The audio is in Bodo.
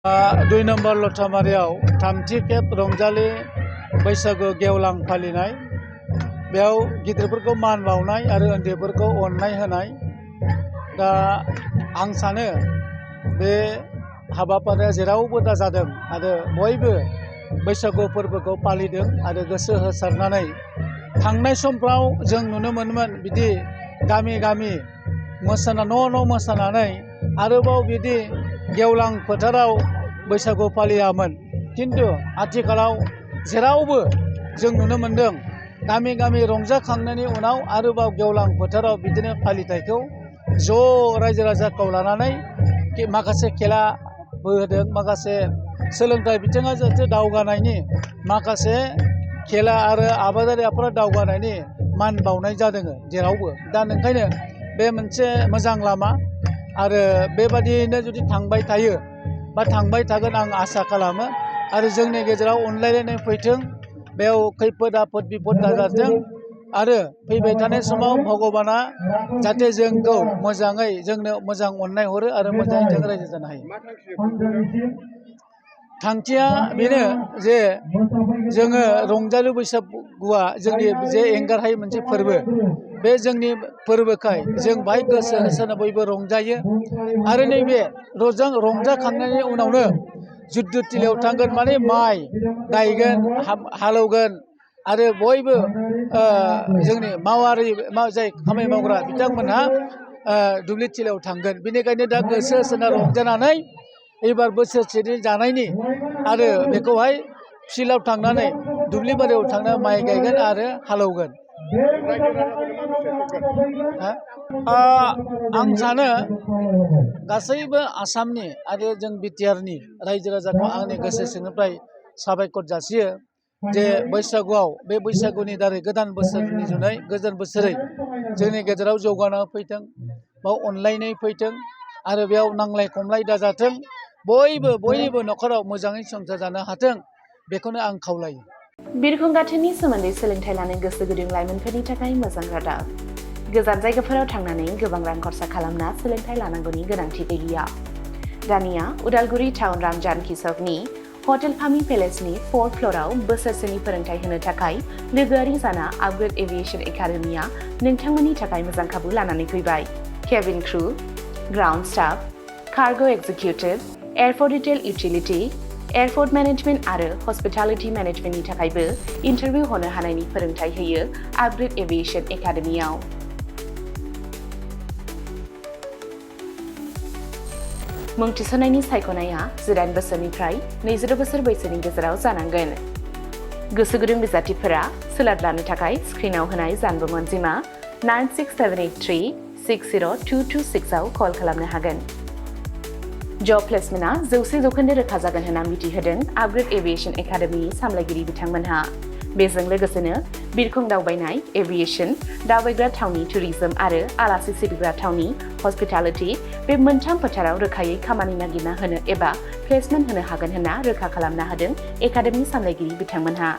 2 नम्बर लथामारियाव थामथि खेब रंजालि बैसागु गेवलां फालिनाय बेयाव गिदिरफोरखौ मान बावनाय आरो उन्दैफोरखौ अननाय होनाय दा आं सानो बे हाबाफारिया जेरावबो दा जादों आरो बयबो बैसागु फोरबोखौ फालिदों आरो गोसो होसारनानै थांनाय समफ्राव जों नुनो मोनोमोन बिदि गामि गामि मोसाना न' मोसानानै आरोबाव बिदि गेवलां फोथाराव बैसागु फालियामोन किन्तु आथिखालाव जेरावबो जों नुनो मोनदों गामि गामि रंजाखांनायनि उनाव आरोबाव गेवलां फोथाराव बिदिनो फालिथायखौ ज' रायजो राजाखौ लानानै माखासे खेलाबो होदों माखासे सोलोंथाइ बिथिङा जाहाथे दावगानायनि माखासे खेला आरो आबादारि आफादा दावगानायनि मान बावनाय जादों जेरावबो दा नोंखायनो बे मोनसे मोजां लामा आरो बेबादियैनो जुदि थांबाय थायो बा थांबाय थागोन आं आसा खालामो आरो जोंनि गेजेराव अनलायलायनाय फैथों बेयाव खैफोद आफोद बिपद दाजाथों आरो फैबाय थानाय समाव भगबाना जाहाथे जोंखौ मोजाङै जोंनो मोजां अननाय हरो आरो मोजाङै जों रायजो जानो हायो। थांखिया बेनो जे जोङो रंजालि बैसागुआ जोंनि जे एंगारहायै मोनसे फोरबो बे जोंनि फोरबोखाय जों बाहाय गोसो होसारना बयबो रंजायो आरो नैबे रंजाखांनायनि उनावनो जुद्ध थिलियाव थांगोन माने माइ गायगोन हालौगोन आरो बयबो जोंनि मावारि जाय खामानि मावग्रा बिथांमोनहा दुब्लि थिलियाव थांगोन बेनिखायनो दा गोसो होसारना रंजानानै एबार बोसोरसेनि जानायनि आरो बेखौहाय फिल्डआव थांनानै दुब्लि बारियाव थांना माइ गायगोन आरो हालौगोन। आं सानो गासैबो आसामनि आरो जों बिटिआरनि रायजो राजाखौ आंनि गोसो सिंनिफ्राय साबायखर जासियो जे बैसागुआव बे बैसागुनि दारै गोदान बोसोरनि जुनै गोदान बोसोरै जोंनि गेजेराव जौगानाय फैथों बाव अनलायनाय फैथों आरो बेयाव नांलाय खमलाय दाजाथों बयनिबो न'खराव मोजाङै संसार जानो हाथों बेखौनो आं खावलायो। बिरखं गाथोननि सोमोन्दै सोलोंथाइ लानो गोसो गुदुं लाइमोनफोरनि थाखाय मोजां रादाब। गोजान जायगाफोराव थांनानै गोबां रां खरसा खालामना सोलोंथाइ लानांगौनि गोनांथि गैलिया। दानिया उदालगुरि टाउन रामजानकि सकनि हटेल फामि पेलेसनि 4th फ्ल'राव बोसोरसेनि फोरोंथाय होनो थाखाय लोगोआरि जाना आपग्रेड एभिएशन एकाडेमिया नोंथांमोननि थाखाय मोजां खाबु लानानै फैबाय। Cabin crew, ground staff, cargo executive, airport retail utility, airport management आरो हस्पिटालिटी मेनेजमेन्टनि थाखायबो इन्टारभिउ होनो हानायनि फोरोंथाय होयो आपग्रेड एभिएशन एकाडेमियाव। मुं थिसननायनि सायख'नाया 18 बोसोरनिफ्राय 22 बोसोर बैसोनि गेजेराव जानांगोन। गोसो गुदुं बिजाथिफोरा सोलाद लानो थाखाय स्क्रिनाव होनाय जानबुं अनजिमा 9678360226 आव कल खालामनो हागोन। जब प्लेसमेन्टआ 100% रोखा जागोन होनना मिथिहोदों आपग्रेड एभिएशन एकाडेमिनि सामलायगिरि बिथांमोनहा। बेजों लोगोसेनो बिरखं दावबायनाय एभिएशन, दावबायग्रा थावनि टुरिज्म आरो आलासि सिबिग्रा थावनि हस्पिटालिटी बे मोनथाम फोथाराव रोखायै खामानि नागिरना होनो एबा प्लेसमेन्ट होनो हागोन होनना रोखा खालामना होदों एकाडेमि सामलायगिरि बिथांमोनहा।